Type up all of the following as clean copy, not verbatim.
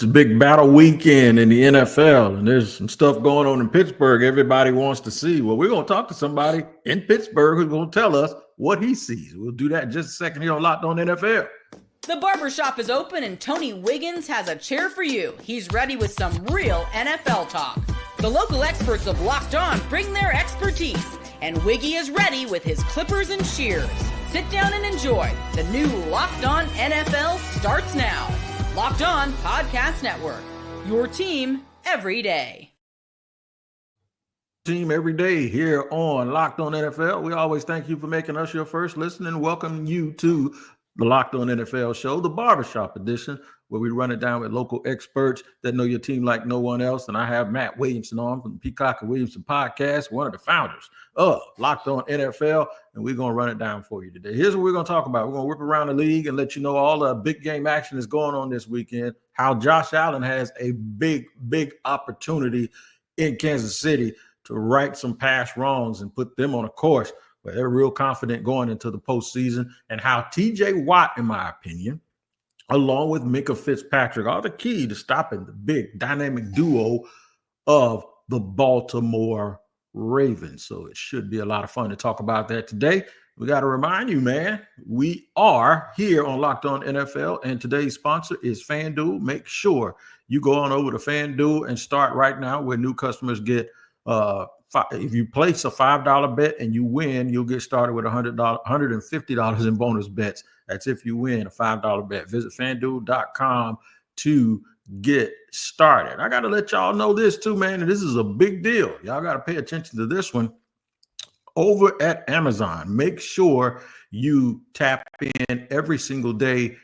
It's a big battle weekend in the NFL, and there's some stuff going on in Pittsburgh everybody wants to see. Well, we're going to talk to somebody in Pittsburgh who's going to tell us what he sees. We'll do that in just a second here on Locked On NFL. The barbershop is open and Tony Wiggins has a chair for you. He's ready with some real NFL talk. The local experts of Locked On bring their expertise, and Wiggy is ready with his clippers and shears. Sit down and enjoy. The new Locked On NFL starts now. Locked On Podcast Network, your team every day. Team every day here on Locked On NFL. We always thank you for making us your first listen and welcome you to the Locked On NFL show, the barbershop edition, where we run it down with local experts that know your team like no one else. And I have Matt Williamson on from the Peacock and Williamson podcast, one of the founders of Locked On NFL, and we're going to run it down for you today. Here's what we're going to talk about. We're going to whip around the league and let you know all the big game action is going on this weekend, how Josh Allen has a big opportunity in Kansas City to right some past wrongs and put them on a course where they're real confident going into the postseason, and how T.J. Watt, in my opinion, along with Minkah Fitzpatrick, are the key to stopping the big dynamic duo of the Baltimore Ravens. So it should be a lot of fun to talk about that today. We got to remind you, man, we are here on Locked On NFL, and today's sponsor is FanDuel. Make sure you go on over to FanDuel and start right now, where new customers get if you place a $5 bet and you win, you'll get started with $150 in bonus bets. That's if you win a $5 bet. Visit FanDuel.com to get started. I got to let y'all know this too, man. And this is a big deal. Y'all got to pay attention to this one. Over at Amazon, make sure you tap in every single day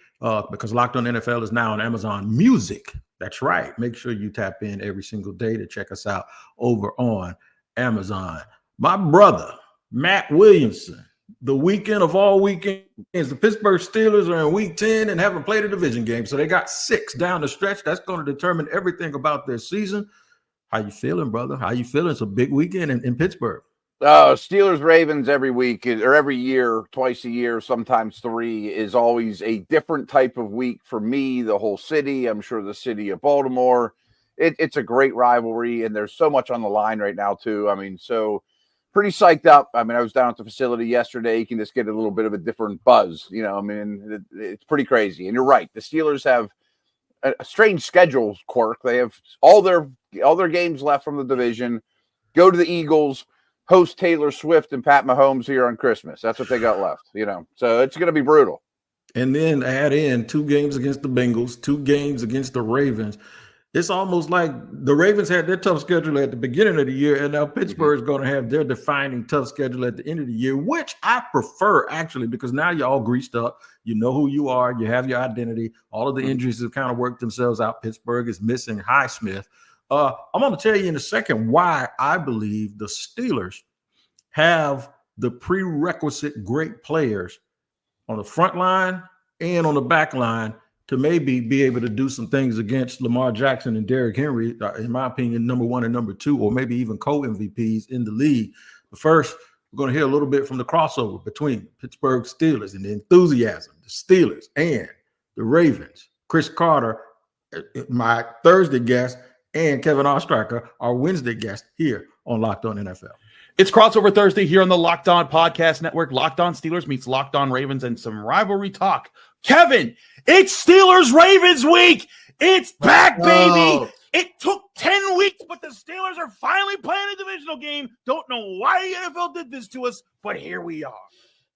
because Locked On NFL is now on Amazon Music. That's right. Make sure you tap in every single day to check us out over on Amazon. My brother, Matt Williamson, the weekend of all weekends, the Pittsburgh Steelers are in week 10 and haven't played a division game. So they got 6 down the stretch. That's going to determine everything about their season. How you feeling, brother? How you feeling? It's a big weekend in Pittsburgh. Steelers Ravens every week or every year, twice a year, sometimes 3, is always a different type of week for me, the whole city. I'm sure the city of Baltimore. It's a great rivalry, and there's so much on the line right now, too. I mean, so pretty psyched up. I mean, I was down at the facility yesterday. You can just get a little bit of a different buzz. You know, I mean, it's pretty crazy. And you're right. The Steelers have a strange schedule quirk. They have all their games left from the division, go to the Eagles, host Taylor Swift and Pat Mahomes here on Christmas. That's what they got left, you know. So it's going to be brutal. And then add in 2 games against the Bengals, 2 games against the Ravens. It's almost like the Ravens had their tough schedule at the beginning of the year, and now Pittsburgh is going to have their defining tough schedule at the end of the year, which I prefer, actually, because now you're all greased up. You know who you are. You have your identity. All of the injuries have kind of worked themselves out. Pittsburgh is missing Highsmith. I'm going to tell you in a second why I believe the Steelers have the prerequisite great players on the front line and on the back line to maybe be able to do some things against Lamar Jackson and Derrick Henry, in my opinion, number 1 and number 2, or maybe even co-MVPs in the league. But first, we're going to hear a little bit from the crossover between Pittsburgh Steelers and the enthusiasm, the Steelers and the Ravens. Chris Carter, my Thursday guest, and Kevin Ostraker, our Wednesday guest here on Locked On NFL. It's Crossover Thursday here on the Locked On Podcast Network. Locked On Steelers meets Locked On Ravens and some rivalry talk. Kevin, it's Steelers-Ravens week. It's back, baby. It took 10 weeks, but the Steelers are finally playing a divisional game. Don't know why the NFL did this to us, but here we are.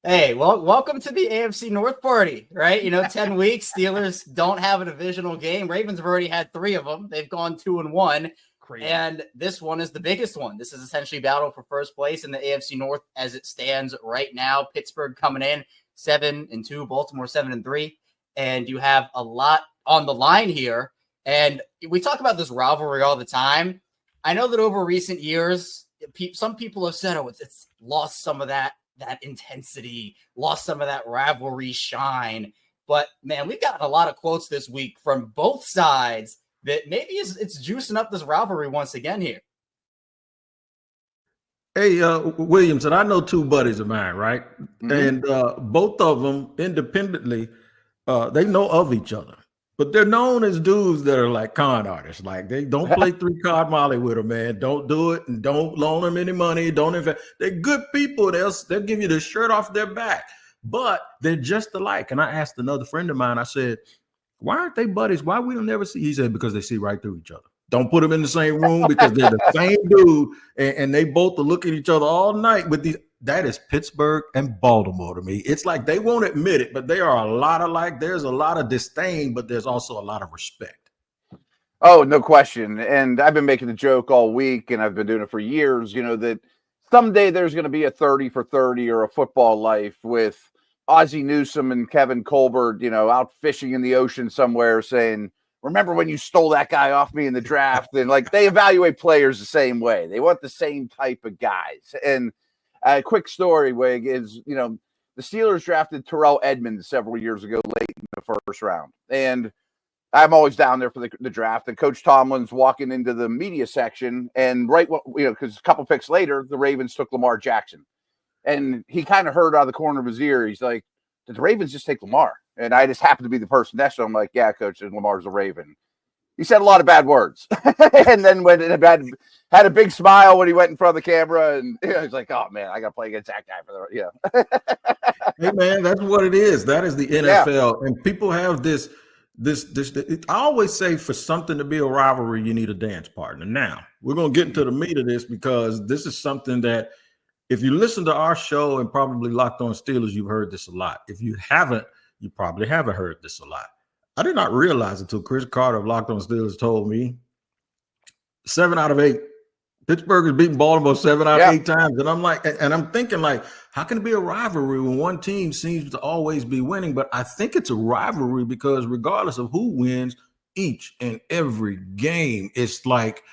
Hey, well, welcome to the AFC North party, right? You know, 10 weeks, Steelers don't have a divisional game. Ravens have already had 3 of them. They've gone 2-1. Crazy. And this one is the biggest one. This is essentially battle for first place in the AFC North as it stands right now. Pittsburgh coming in 7-2, Baltimore 7-3, and you have a lot on the line here. And we talk about this rivalry all the time. I know that over recent years, some people have said, it's lost some of that intensity, lost some of that rivalry shine. But man, we've gotten a lot of quotes this week from both sides that maybe it's juicing up this rivalry once again here. Hey, Williamson, I know 2 buddies of mine, right? Mm-hmm. And both of them independently, they know of each other. But they're known as dudes that are like con artists. Like they don't play 3-card Molly with them, man. Don't do it and don't loan them any money. Don't invest. They're good people. They'll give you the shirt off their back, but they're just alike. And I asked another friend of mine, I said, why aren't they buddies? Why we don't never see? He said, because they see right through each other. Don't put them in the same room because they're the same dude. And they both will look at each other all night with these. That is Pittsburgh and Baltimore to me. It's like they won't admit it, but they are a lot alike. There's a lot of disdain, but there's also a lot of respect. Oh, no question. And I've been making the joke all week, and I've been doing it for years, that someday there's going to be a 30 for 30 or a football life with Ozzie Newsome and Kevin Colbert, out fishing in the ocean somewhere saying, remember when you stole that guy off me in the draft? And like they evaluate players the same way. They want the same type of guys. And a quick story, Wig, is, the Steelers drafted Terrell Edmonds several years ago, late in the first round. And I'm always down there for the draft. And Coach Tomlin's walking into the media section. And because a couple picks later, the Ravens took Lamar Jackson. And he kind of heard out of the corner of his ear, he's like, did the Ravens just take Lamar? And I just happened to be the person next to him. I'm like, yeah, Coach, Lamar's a Raven. He said a lot of bad words, and then had a big smile when he went in front of the camera, and he's like, "Oh man, I got to play against that guy for the Hey man, that's what it is. That is the NFL, and people have this. I always say, for something to be a rivalry, you need a dance partner. Now we're gonna get into the meat of this because this is something that, if you listen to our show and probably Locked On Steelers, you've heard this a lot. If you haven't, you probably haven't heard this a lot. I did not realize until Chris Carter of Locked On Steelers told me 7 out of 8. Pittsburgh has beaten Baltimore 7 out of 8 times. And I'm like, and I'm thinking, like, how can it be a rivalry when one team seems to always be winning? But I think it's a rivalry because regardless of who wins each and every game, it's like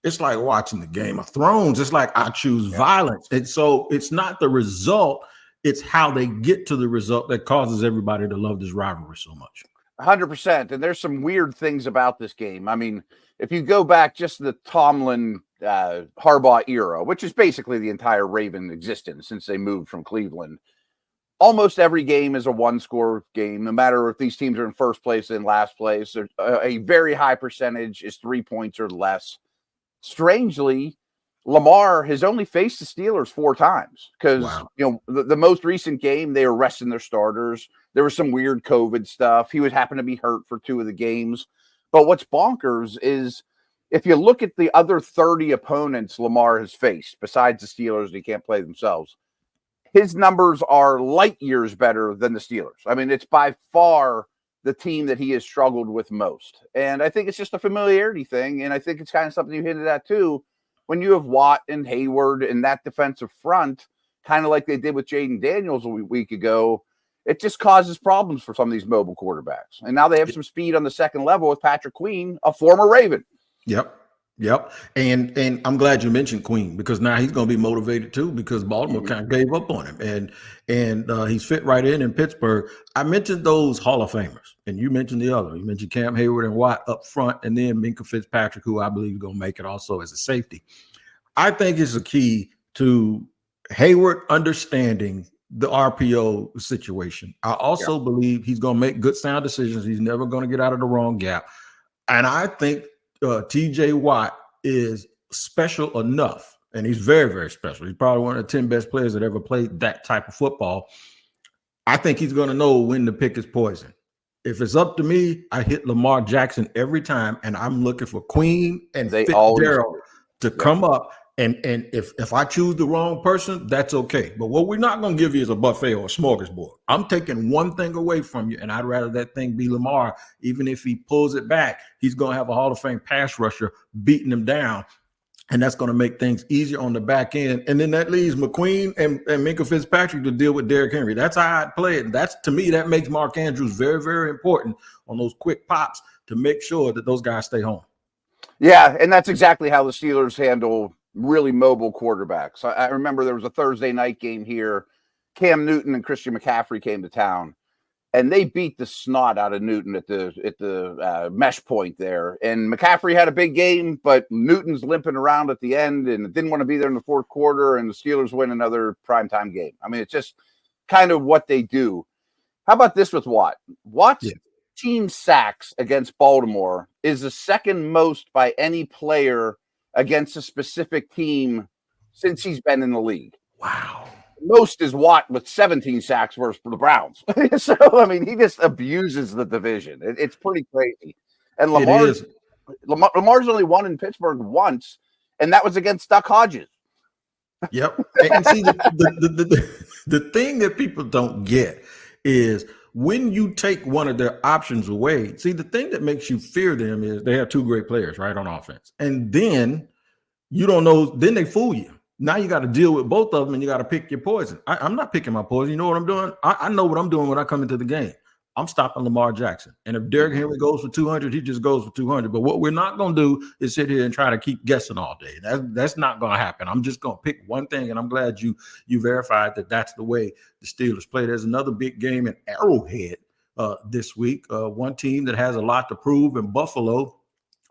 watching the Game of Thrones. It's like I choose violence. And so it's not the result, it's how they get to the result that causes everybody to love this rivalry so much. 100%. And there's some weird things about this game. I mean, if you go back just to the Tomlin Harbaugh era, which is basically the entire Raven existence since they moved from Cleveland, almost every game is a one-score game, no matter if these teams are in first place or in last place. A very high percentage is 3 points or less. Strangely, Lamar has only faced the Steelers 4 times because, the most recent game, they were resting their starters. There was some weird COVID stuff. He would happen to be hurt for 2 of the games. But what's bonkers is if you look at the other 30 opponents Lamar has faced, besides the Steelers, they can't play themselves, his numbers are light years better than the Steelers. I mean, it's by far the team that he has struggled with most. And I think it's just a familiarity thing. And I think it's kind of something you hinted at too. When you have Watt and Hayward in that defensive front, kind of like they did with Jaden Daniels a week ago, it just causes problems for some of these mobile quarterbacks. And now they have some speed on the second level with Patrick Queen, a former Raven. Yep. And I'm glad you mentioned Queen because now he's going to be motivated too because Baltimore kind of gave up on him and he's fit right in Pittsburgh. I mentioned those Hall of Famers and you mentioned the other. You mentioned Cam Hayward and Watt up front and then Minkah Fitzpatrick, who I believe is going to make it also as a safety. I think it's a key to Hayward understanding the RPO situation. I also believe he's going to make good sound decisions. He's never going to get out of the wrong gap. And I think TJ Watt is special enough, and he's very, very special. He's probably one of the 10 best players that ever played that type of football. I think he's going to know when to pick his poison. If it's up to me, I hit Lamar Jackson every time, and I'm looking for Queen and Fitzgerald to come up. And if I choose the wrong person, that's okay. But what we're not going to give you is a buffet or a smorgasbord. I'm taking one thing away from you, and I'd rather that thing be Lamar. Even if he pulls it back, he's going to have a Hall of Fame pass rusher beating him down, and that's going to make things easier on the back end. And then that leaves McQueen and Minkah Fitzpatrick to deal with Derrick Henry. That's how I play it. And that's, to me, that makes Mark Andrews very, very important on those quick pops to make sure that those guys stay home. Yeah, and that's exactly how the Steelers handle really mobile quarterbacks. I remember there was a Thursday night game here. Cam Newton and Christian McCaffrey came to town, and they beat the snot out of Newton at the mesh point there. And McCaffrey had a big game, but Newton's limping around at the end and didn't want to be there in the fourth quarter, and the Steelers win another primetime game. I mean, it's just kind of what they do. How about this with Watt? Watt's 15 sacks against Baltimore is the second most by any player against a specific team since he's been in the league. Wow. Most is Watt with 17 sacks versus the Browns. So, I mean, he just abuses the division. It's pretty crazy. And Lamar's only won in Pittsburgh once, and that was against Duck Hodges. Yep. And see, the thing that people don't get is when you take one of their options away, see, the thing that makes you fear them is they have two great players, right, on offense. And then you don't know, then they fool you. Now you got to deal with both of them, and you got to pick your poison. I'm not picking my poison. You know what I'm doing? I know what I'm doing when I come into the game. I'm stopping Lamar Jackson. And if Derrick Henry goes for 200, he just goes for 200. But what we're not going to do is sit here and try to keep guessing all day. That's not going to happen. I'm just going to pick one thing, and I'm glad you verified that that's the way the Steelers play. There's another big game in Arrowhead this week. One team that has a lot to prove in Buffalo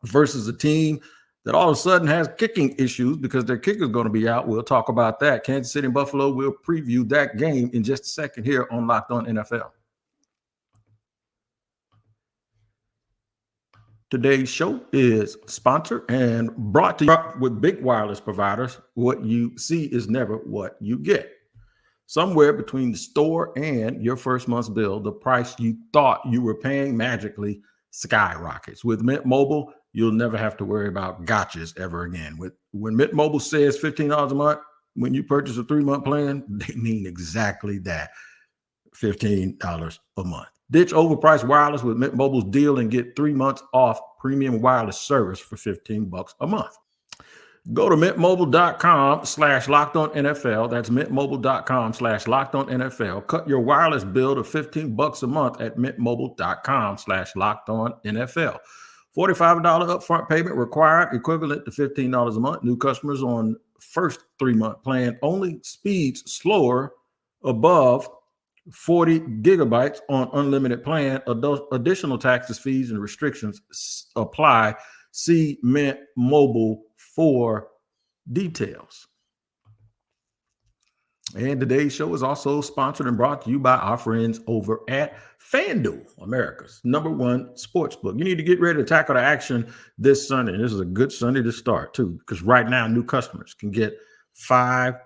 versus a team that all of a sudden has kicking issues because their kicker is going to be out. We'll talk about that. Kansas City and Buffalo, we'll preview that game in just a second here on Locked On NFL. Today's show is sponsored and brought to you with big wireless providers. What you see is never what you get. Somewhere between the store and your first month's bill, the price you thought you were paying magically skyrockets. With Mint Mobile, you'll never have to worry about gotchas ever again. When Mint Mobile says $15 a month, when you purchase a 3-month plan, they mean exactly that, $15 a month. Ditch overpriced wireless with Mint Mobile's deal and get 3 months off premium wireless service for $15 a month. Go to mintmobile.com/lockedonNFL. That's mintmobile.com/lockedonNFL. Cut your wireless bill to $15 a month at mintmobile.com/lockedonNFL. $45 upfront payment required, equivalent to $15 a month. New customers on first 3-month plan only. Speeds slower above 40 gigabytes on unlimited plan. Additional taxes, fees, and restrictions apply. See Mint Mobile for details. And today's show is also sponsored and brought to you by our friends over at FanDuel, America's #1 sportsbook. You need to get ready to tackle the action this Sunday. And this is a good Sunday to start, too, because right now new customers can get $5.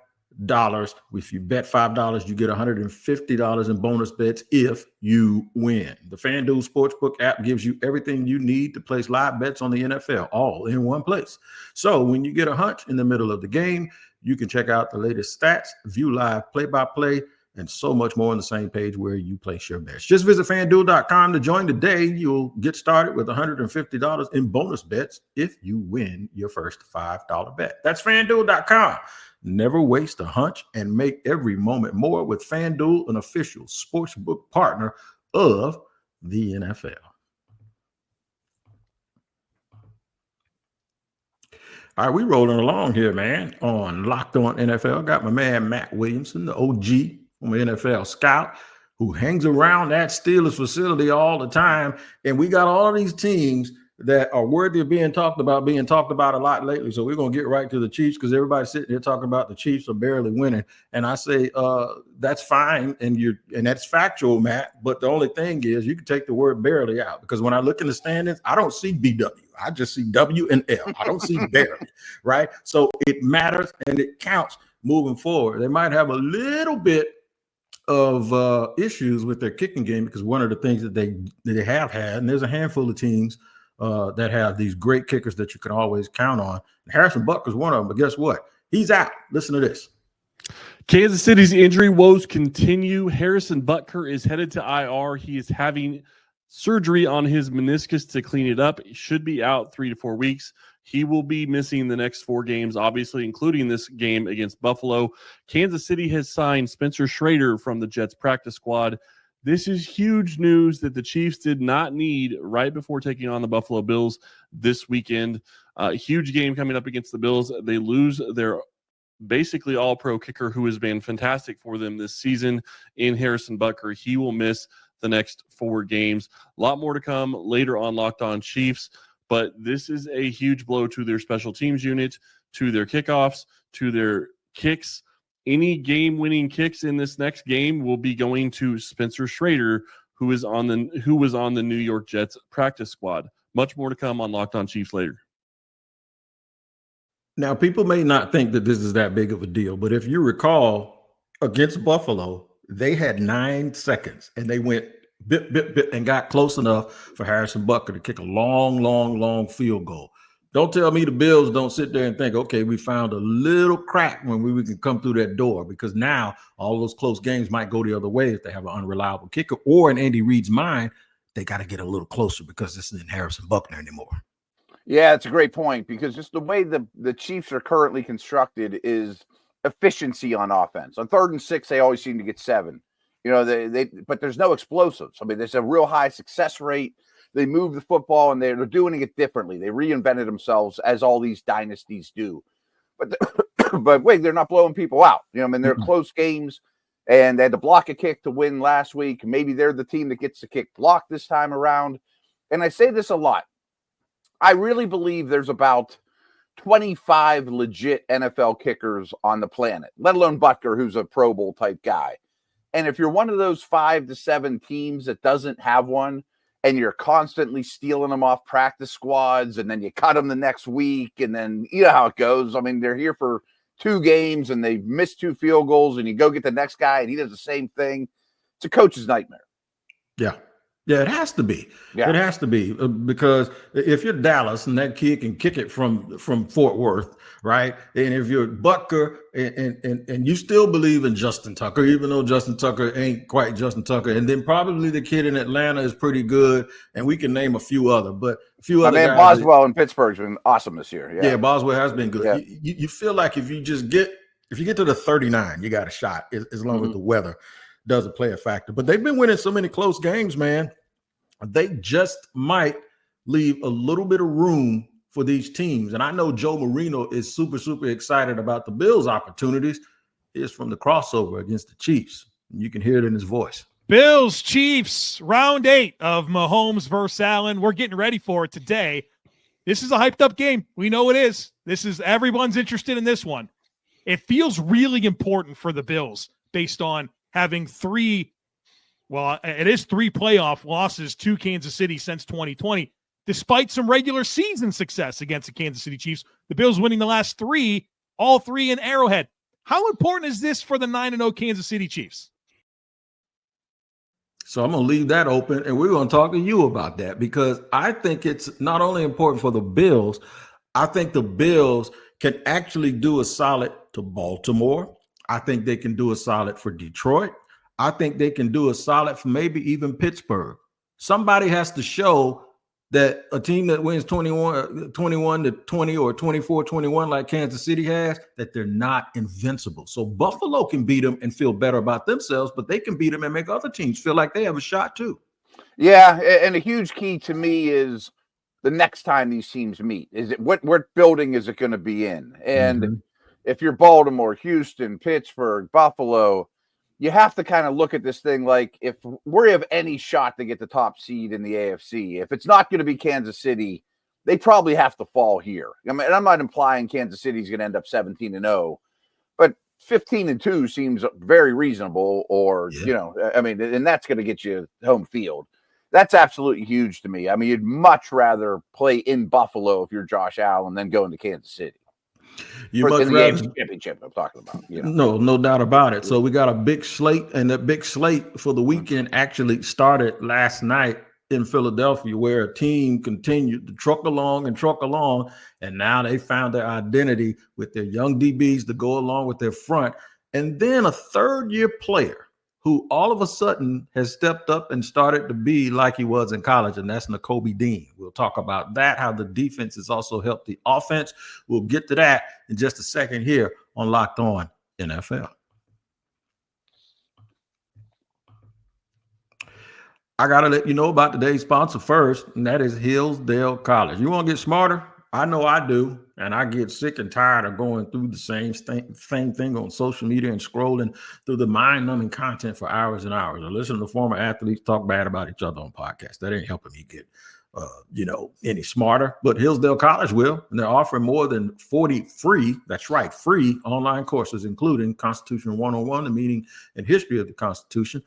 If you bet $5, you get $150 in bonus bets if you win. The FanDuel Sportsbook app gives you everything you need to place live bets on the NFL, all in one place. So when you get a hunch in the middle of the game, you can check out the latest stats, view live play-by-play, and so much more on the same page where you place your bets. Just visit FanDuel.com to join today. You'll get started with $150 in bonus bets if you win your first $5 bet. That's FanDuel.com. Never waste a hunch and make every moment more with FanDuel, an official sportsbook partner of the NFL. All right, we rolling along here, man, on Locked On NFL. Got my man Matt Williamson, the OG from NFL Scout, who hangs around that Steelers facility all the time. And we got all of these teams that are worthy of being talked about a lot lately. So we're going to get right to the Chiefs because everybody's sitting here talking about the Chiefs are barely winning. And I say that's fine, and that's factual, Matt. But the only thing is you can take the word barely out, because when I look in the standings, I don't see BW. I just see W and L. I don't see barely, right? So it matters and it counts moving forward. They might have a little bit of issues with their kicking game, because one of the things that they have had, and there's a handful of teams that have these great kickers that you can always count on. Harrison Butker is one of them, but guess what? He's out. Listen to this. Kansas City's injury woes continue. Harrison Butker is headed to IR. He is having surgery on his meniscus to clean it up. He should be out 3 to 4 weeks. He will be missing the next 4 games, obviously, including this game against Buffalo. Kansas City has signed Spencer Schrader from the Jets practice squad. This is huge news that the Chiefs did not need right before taking on the Buffalo Bills this weekend. Huge game coming up against the Bills. They lose their basically all-pro kicker who has been fantastic for them this season in Harrison Butker. He will miss the next 4 games. A lot more to come later on Locked On Chiefs, but this is a huge blow to their special teams unit, to their kickoffs, to their kicks. Any game-winning kicks in this next game will be going to Spencer Schrader, who was on the New York Jets practice squad. Much more to come on Locked On Chiefs later. Now, people may not think that this is that big of a deal, but if you recall, against Buffalo, they had 9 seconds, and they went bit, and got close enough for Harrison Butker to kick a long field goal. Don't tell me the Bills don't sit there and think, okay, we found a little crack when we can come through that door, because now all those close games might go the other way if they have an unreliable kicker, or in Andy Reid's mind, they got to get a little closer because this isn't Harrison Butker anymore. Yeah, it's a great point, because just the way the Chiefs are currently constructed is efficiency on offense. On 3rd and 6, they always seem to get 7. You know, but there's no explosives. I mean, there's a real high success rate. They move the football, and they're doing it differently. They reinvented themselves, as all these dynasties do. But wait, they're not blowing people out. You know, I mean, they're close games, and they had to block a kick to win last week. Maybe they're the team that gets the kick blocked this time around. And I say this a lot. I really believe there's about 25 legit NFL kickers on the planet, let alone Butker, who's a Pro Bowl type guy. And if you're one of those 5 to 7 teams that doesn't have one, and you're constantly stealing them off practice squads, and then you cut them the next week, and then you know how it goes. I mean, they're here for 2 games, and they've missed 2 field goals, and you go get the next guy, and he does the same thing. It's a coach's nightmare. Yeah. Yeah, it has to be. Yeah. It has to be, because if you're Dallas and that kid can kick it from Fort Worth, right? And if you're Butker and you still believe in Justin Tucker, even though Justin Tucker ain't quite Justin Tucker, and then probably the kid in Atlanta is pretty good, and we can name a few other guys. Boswell in Pittsburgh's been awesome this year. Yeah, Boswell has been good. Yeah. You feel like if you get to the 39, you got a shot, as long as the weather doesn't play a factor. But they've been winning so many close games, man. They just might leave a little bit of room for these teams. And I know Joe Marino is super, super excited about the Bills' opportunities. It's from the crossover against the Chiefs. You can hear it in his voice. Bills, Chiefs, round 8 of Mahomes versus Allen. We're getting ready for it today. This is a hyped up game. We know it is. Everyone's interested in this one. It feels really important for the Bills based on having 3 playoff losses to Kansas City since 2020. Despite some regular season success against the Kansas City Chiefs, the Bills winning the last 3, all 3 in Arrowhead. How important is this for the 9-0 Kansas City Chiefs? So I'm going to leave that open, and we're going to talk to you about that, because I think it's not only important for the Bills, I think the Bills can actually do a solid to Baltimore. I think they can do a solid for Detroit. I think they can do a solid for maybe even Pittsburgh. Somebody has to show that a team that wins 21 to 20 or 24-21 like Kansas City has, that they're not invincible. So Buffalo can beat them and feel better about themselves, but they can beat them and make other teams feel like they have a shot too. Yeah, and a huge key to me is the next time these teams meet. Is it what building is it going to be in? And if you're Baltimore, Houston, Pittsburgh, Buffalo, you have to kind of look at this thing like, if we have any shot to get the top seed in the AFC, if it's not going to be Kansas City, they probably have to fall here. I mean, and I'm not implying Kansas City's going to end up 17-0, but 15-2 seems very reasonable, or, you know, I mean, and that's going to get you home field. That's absolutely huge to me. I mean, you'd much rather play in Buffalo if you're Josh Allen than go into Kansas City. You much rather championship I'm talking about. You know? No doubt about it. So we got a big slate, and that big slate for the weekend actually started last night in Philadelphia, where a team continued to truck along, and now they found their identity with their young DBs to go along with their front, and then a third-year player who all of a sudden has stepped up and started to be like he was in college, and that's Nakobe Dean. We'll talk about that, how the defense has also helped the offense. We'll get to that in just a second here on Locked On NFL. I got to let you know about today's sponsor first, and that is Hillsdale College. You want to get smarter? I know I do, and I get sick and tired of going through the same thing on social media and scrolling through the mind-numbing content for hours and hours. I listen to former athletes talk bad about each other on podcasts. That ain't helping me get, any smarter. But Hillsdale College will, and they're offering more than 40 free, that's right, free online courses, including Constitution 101, the meaning and history of the Constitution,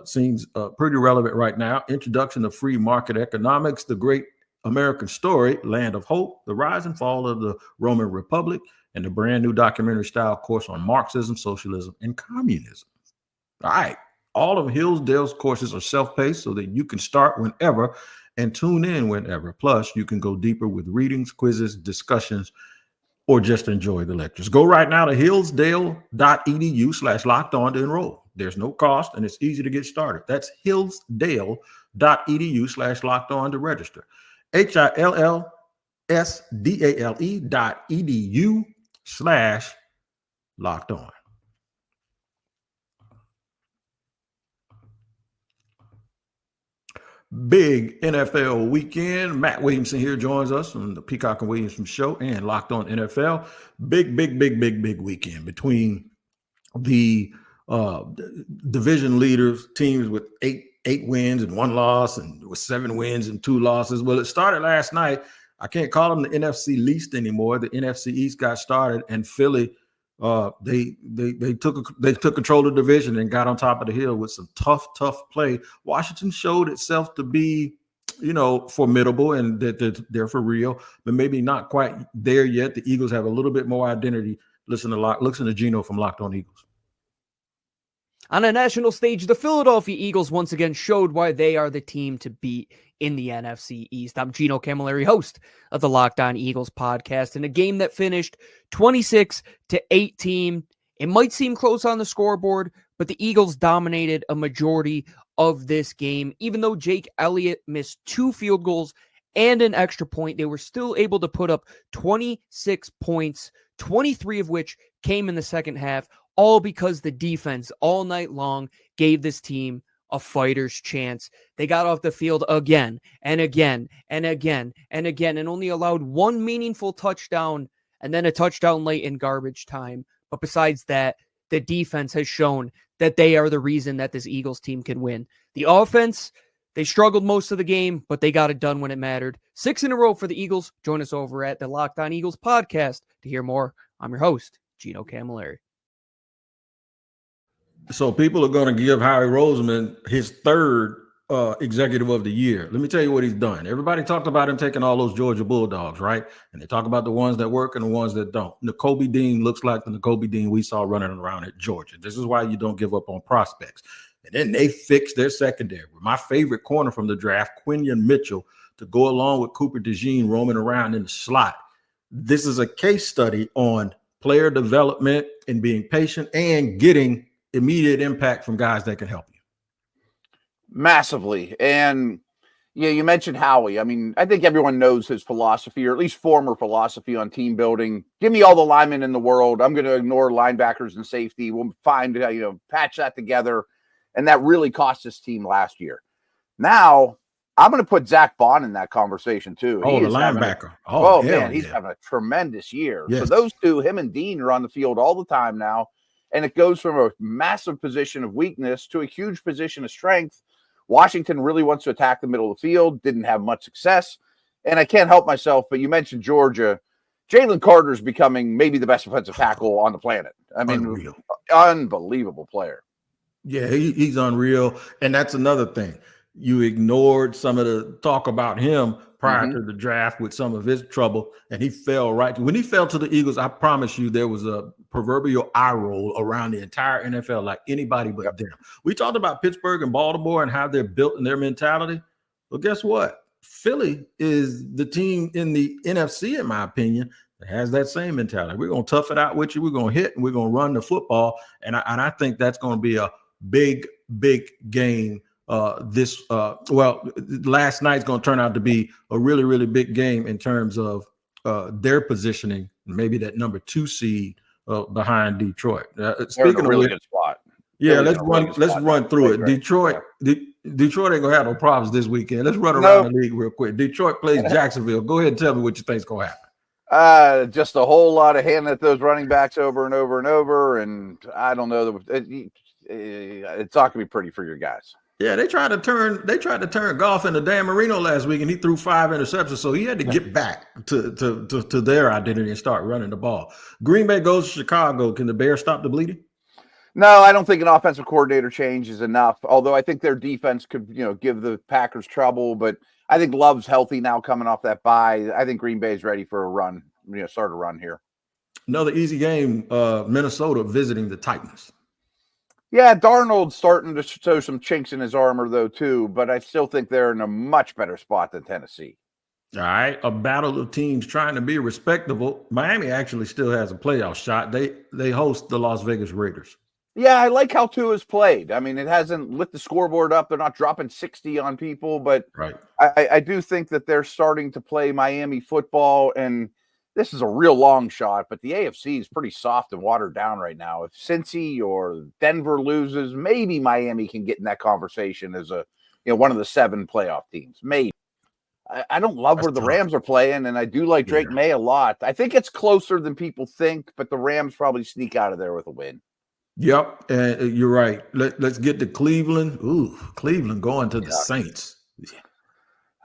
seems pretty relevant right now. Introduction of Free Market Economics, The Great American Story, Land of Hope, The Rise and Fall of the Roman Republic, and the brand new documentary style course on Marxism, Socialism, and Communism. All right. All of Hillsdale's courses are self-paced so that you can start whenever and tune in whenever. Plus, you can go deeper with readings, quizzes, discussions, or just enjoy the lectures. Go right now to hillsdale.edu/lockedon to enroll. There's no cost and it's easy to get started. That's hillsdale.edu/lockedon to register. hillsdale.edu/lockedon. Big NFL weekend. Matt Williamson here joins us on the Peacock and Williamson show and Locked On NFL. Big weekend between the division leaders, teams with eight wins and 1 loss, and with 7 wins and 2 losses. Well, it started last night. I can't call them the NFC least anymore. The NFC East got started, and Philly they took control of the division and got on top of the hill with some tough play. Washington showed itself to be, formidable and that they're for real, but maybe not quite there yet. The Eagles have a little bit more identity. Listen to Gino from Locked On Eagles. On a national stage, the Philadelphia Eagles once again showed why they are the team to beat in the NFC East. I'm Gino Camilleri, host of the Locked On Eagles podcast. In a game that finished 26-18, it might seem close on the scoreboard, but the Eagles dominated a majority of this game. Even though Jake Elliott missed 2 field goals and an extra point, they were still able to put up 26 points, 23 of which came in the second half, all because the defense all night long gave this team a fighter's chance. They got off the field again and again and again and again and only allowed 1 meaningful touchdown and then a touchdown late in garbage time. But besides that, the defense has shown that they are the reason that this Eagles team can win. The offense, they struggled most of the game, but they got it done when it mattered. 6 in a row for the Eagles. Join us over at the Locked On Eagles podcast to hear more. I'm your host, Gino Camilleri. So people are going to give Howie Roseman his 3rd executive of the year. Let me tell you what he's done. Everybody talked about him taking all those Georgia Bulldogs, right? And they talk about the ones that work and the ones that don't. Nakobe Dean looks like the Nakobe Dean we saw running around at Georgia. This is why you don't give up on prospects. And then they fixed their secondary. My favorite corner from the draft, Keion Mitchell, to go along with Cooper DeJean roaming around in the slot. This is a case study on player development and being patient and getting immediate impact from guys that can help you. Massively. And you mentioned Howie. I mean, I think everyone knows his philosophy, or at least former philosophy, on team building. Give me all the linemen in the world. I'm going to ignore linebackers and safety. We'll find, patch that together. And that really cost this team last year. Now, I'm going to put Zach Bond in that conversation too. Oh, the linebacker. He's having a tremendous year. Yes. So those two, him and Dean, are on the field all the time now. And it goes from a massive position of weakness to a huge position of strength. Washington really wants to attack the middle of the field, didn't have much success. And I can't help myself, but you mentioned Georgia. Jalen Carter's becoming maybe the best offensive tackle on the planet. I mean, unbelievable player. Yeah, he's unreal. And that's another thing. You ignored some of the talk about him prior to the draft with some of his trouble, and he fell right. When he fell to the Eagles, I promise you there was a proverbial eye roll around the entire NFL, like anybody but them. We talked about Pittsburgh and Baltimore and how they're built in their mentality. Well, guess what? Philly is the team in the NFC, in my opinion, that has that same mentality. We're going to tough it out with you. We're going to hit and we're going to run the football. And I think that's going to be a big game. Last night's going to turn out to be a really, really big game in terms of their positioning, maybe that number 2 seed behind Detroit. Speaking of a really good spot. Yeah, let's run through it. Detroit ain't gonna have no problems this weekend. Let's run around the league real quick. Detroit plays Jacksonville. Go ahead and tell me what you think's gonna happen. Just a whole lot of handing at those running backs over and over and over, and I don't know. It's not gonna be pretty for your guys. Yeah, they tried to turn Goff into Dan Marino last week, and he threw 5 interceptions, so he had to get back to their identity and start running the ball. Green Bay goes to Chicago. Can the Bears stop the bleeding? No, I don't think an offensive coordinator change is enough. Although I think their defense could, give the Packers trouble. But I think Love's healthy now, coming off that bye. I think Green Bay's ready for a run. Start a run here. Another easy game. Minnesota visiting the Titans. Yeah, Darnold's starting to show some chinks in his armor, though, too. But I still think they're in a much better spot than Tennessee. All right, a battle of teams trying to be respectable. Miami actually still has a playoff shot. They host the Las Vegas Raiders. Yeah, I like how Tua's played. I mean, it hasn't lit the scoreboard up. They're not dropping 60 on people, but right. I do think that they're starting to play Miami football, and this is a real long shot, but the AFC is pretty soft and watered down right now. If Cincy or Denver loses, maybe Miami can get in that conversation as one of the 7 playoff teams. Maybe. I don't love where the Rams are playing, and I do like Drake May a lot. I think it's closer than people think, but the Rams probably sneak out of there with a win. Yep, and you're right. Let's get to Cleveland. Ooh, Cleveland going to the Saints.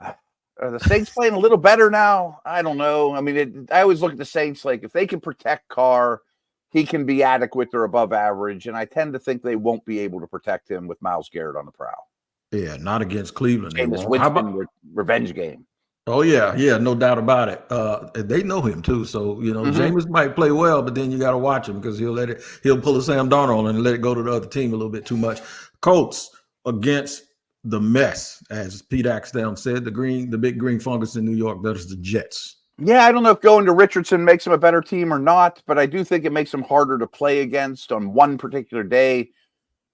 Are the Saints playing a little better now? I don't know. I mean, I always look at the Saints like if they can protect Carr, he can be adequate or above average, and I tend to think they won't be able to protect him with Myles Garrett on the prowl. Yeah, not against Cleveland. Jameis Winston revenge game. Oh, yeah, no doubt about it. They know him, too. So, Jameis might play well, but then you got to watch him because he'll pull a Sam Darnold and let it go to the other team a little bit too much. Colts against the mess, as Pete Axtell said, the big green fungus in New York, that is the Jets. Yeah, I don't know if going to Richardson makes them a better team or not, but I do think it makes them harder to play against on one particular day.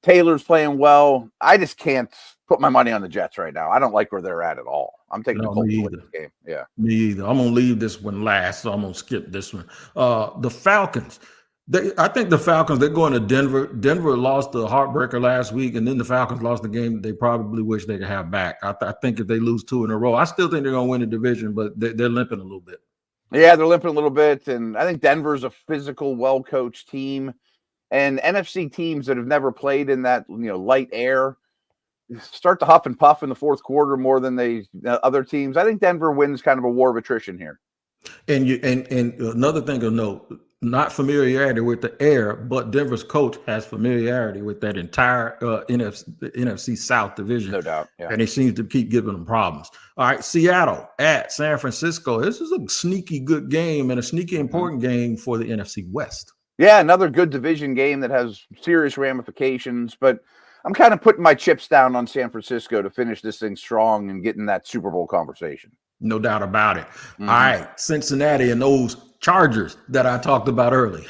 Taylor's playing well. I just can't put my money on the Jets right now. I don't like where they're at all. I'm taking the Colts to win this game. Yeah. Me either. I'm going to leave this one last, so I'm going to skip this one. The Falcons. I think the Falcons, they're going to Denver. Denver lost the heartbreaker last week, and then the Falcons lost the game that they probably wish they could have back. I think if they lose 2 in a row, I still think they're going to win the division, but they're limping a little bit. Yeah, they're limping a little bit, and I think Denver's a physical, well-coached team. And NFC teams that have never played in that light air start to huff and puff in the fourth quarter more than other teams. I think Denver wins kind of a war of attrition here. And another thing to note, not familiarity with the air, but Denver's coach has familiarity with that entire NFC South division. No doubt. Yeah. And he seems to keep giving them problems. All right, Seattle at San Francisco. This is a sneaky good game and a sneaky important game for the NFC West. Yeah, another good division game that has serious ramifications, but I'm kind of putting my chips down on San Francisco to finish this thing strong and get in that Super Bowl conversation. No doubt about it. All right, Cincinnati and those Chargers that I talked about earlier.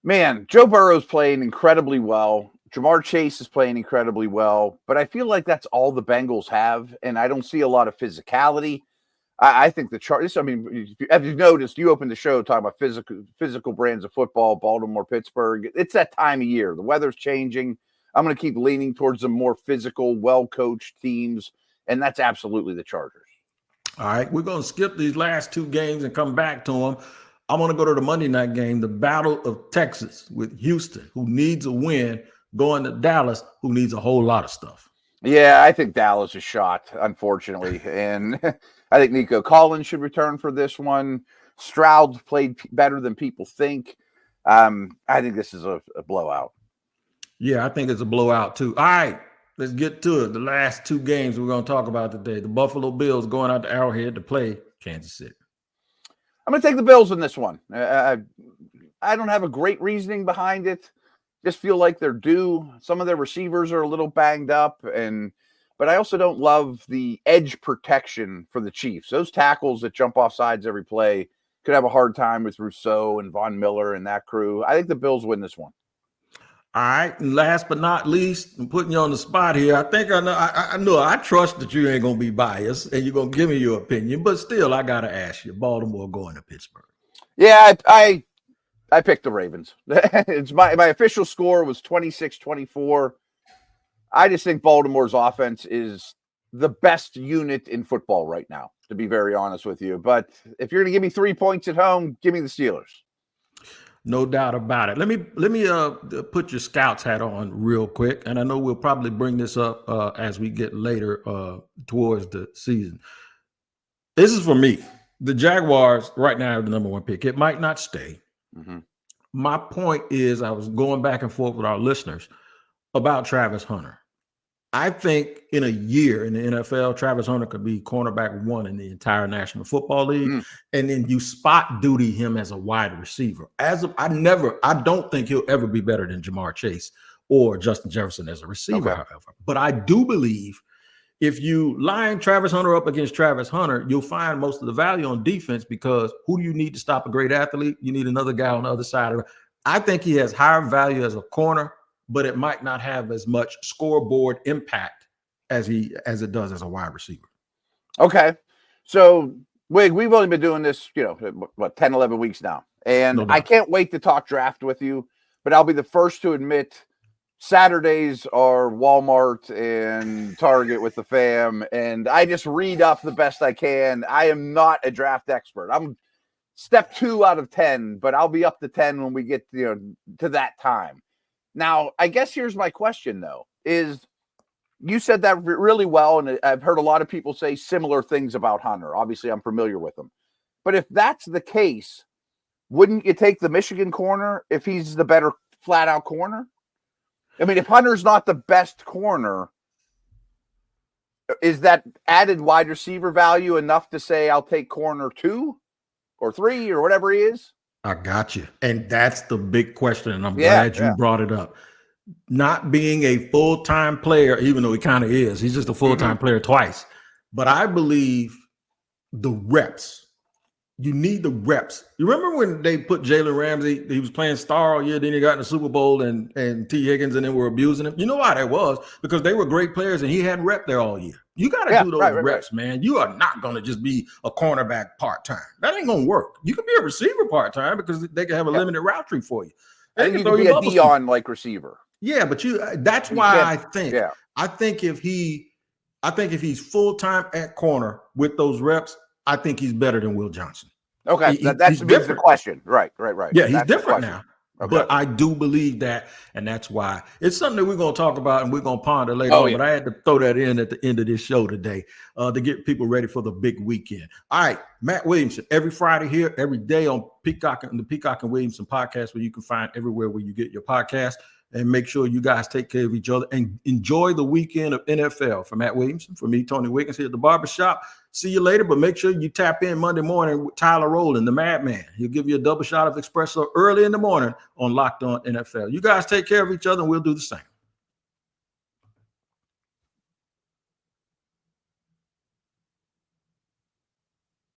Man, Joe Burrow's playing incredibly well. Jamar Chase is playing incredibly well, but I feel like that's all the Bengals have, and I don't see a lot of physicality. I think the Chargers, as you've noticed, you opened the show talking about physical brands of football, Baltimore, Pittsburgh. It's that time of year. The weather's changing. I'm going to keep leaning towards the more physical, well-coached teams, and that's absolutely the Chargers. All right, we're going to skip these last 2 games and come back to them. I'm going to go to the Monday night game, the Battle of Texas with Houston, who needs a win, going to Dallas, who needs a whole lot of stuff. Yeah, I think Dallas is shot, unfortunately, and I think Nico Collins should return for this one. Stroud played better than people think. I think this is a blowout. Yeah, I think it's a blowout too. All right, let's get to it. The last 2 games we're going to talk about today. The Buffalo Bills going out to Arrowhead to play Kansas City. I'm going to take the Bills in this one. I don't have a great reasoning behind it. Just feel like they're due. Some of their receivers are a little banged up, but I also don't love the edge protection for the Chiefs. Those tackles that jump off sides every play could have a hard time with Rousseau and Von Miller and that crew. I think the Bills win this one. All right, and last but not least, I'm putting you on the spot here. I think I know. I trust that you ain't going to be biased and you're going to give me your opinion, but still, I got to ask you, Baltimore going to Pittsburgh. Yeah, I picked the Ravens. It's my official score was 26-24. I just think Baltimore's offense is the best unit in football right now, to be very honest with you. But if you're going to give me 3 points at home, give me the Steelers. No doubt about it. Let me put your Scouts hat on real quick, and I know we'll probably bring this up as we get later towards the season. This is for me. The Jaguars right now have the number 1 pick. It might not stay. My point is, I was going back and forth with our listeners about Travis Hunter. I think in a year in the NFL, Travis Hunter could be cornerback 1 in the entire National Football League. And then you spot duty him as a wide receiver. I don't think he'll ever be better than Jamar Chase or Justin Jefferson as a receiver, however. But I do believe if you line Travis Hunter up against Travis Hunter, you'll find most of the value on defense, because who do you need to stop a great athlete? You need another guy on the other side of it. I think he has higher value as a corner, but it might not have as much scoreboard impact as it does as a wide receiver. Okay. So, Wig, we've only been doing this, 10, 11 weeks now. And I can't wait to talk draft with you, but I'll be the first to admit Saturdays are Walmart and Target with the fam, and I just read up the best I can. I am not a draft expert. I'm step 2 out of 10, but I'll be up to 10 when we get to that time. Now, I guess here's my question, though, is you said that really well, and I've heard a lot of people say similar things about Hunter. Obviously, I'm familiar with him. But if that's the case, wouldn't you take the Michigan corner if he's the better flat-out corner? I mean, if Hunter's not the best corner, is that added wide receiver value enough to say I'll take corner 2 or 3 or whatever he is? I got you. And that's the big question, and I'm glad you brought it up. Not being a full-time player, even though he kind of is. He's just a full-time player twice. But I believe the reps. You need the reps. You remember when they put Jalen Ramsey, he was playing star all year, then he got in the Super Bowl and T. Higgins, and then were abusing him? You know why that was? Because they were great players, and he hadn't rep there all year. You got to do those reps, man. You are not going to just be a cornerback part-time. That ain't going to work. You can be a receiver part-time because they can have a limited route tree for you. And you can be a Dion-like receiver. Yeah, but that's why I think if he's full-time at corner with those reps, I think he's better than Will Johnson. Okay, that's the question. Right. Yeah, he's different now. Okay. But I do believe that, and that's why it's something that we're going to talk about and we're going to ponder later on. But I had to throw that in at the end of this show today to get people ready for the big weekend. All right, Matt Williamson, every Friday here, every day on Peacock and the Peacock and Williamson podcast, where you can find everywhere where you get your podcast. And make sure you guys take care of each other and enjoy the weekend of NFL. For Matt Williamson, for me, Tony Wiggins here at the barbershop. See you later, but make sure you tap in Monday morning with Tyler Rowland, the madman. He'll give you a double shot of espresso early in the morning on Locked On NFL. You guys take care of each other, and we'll do the same.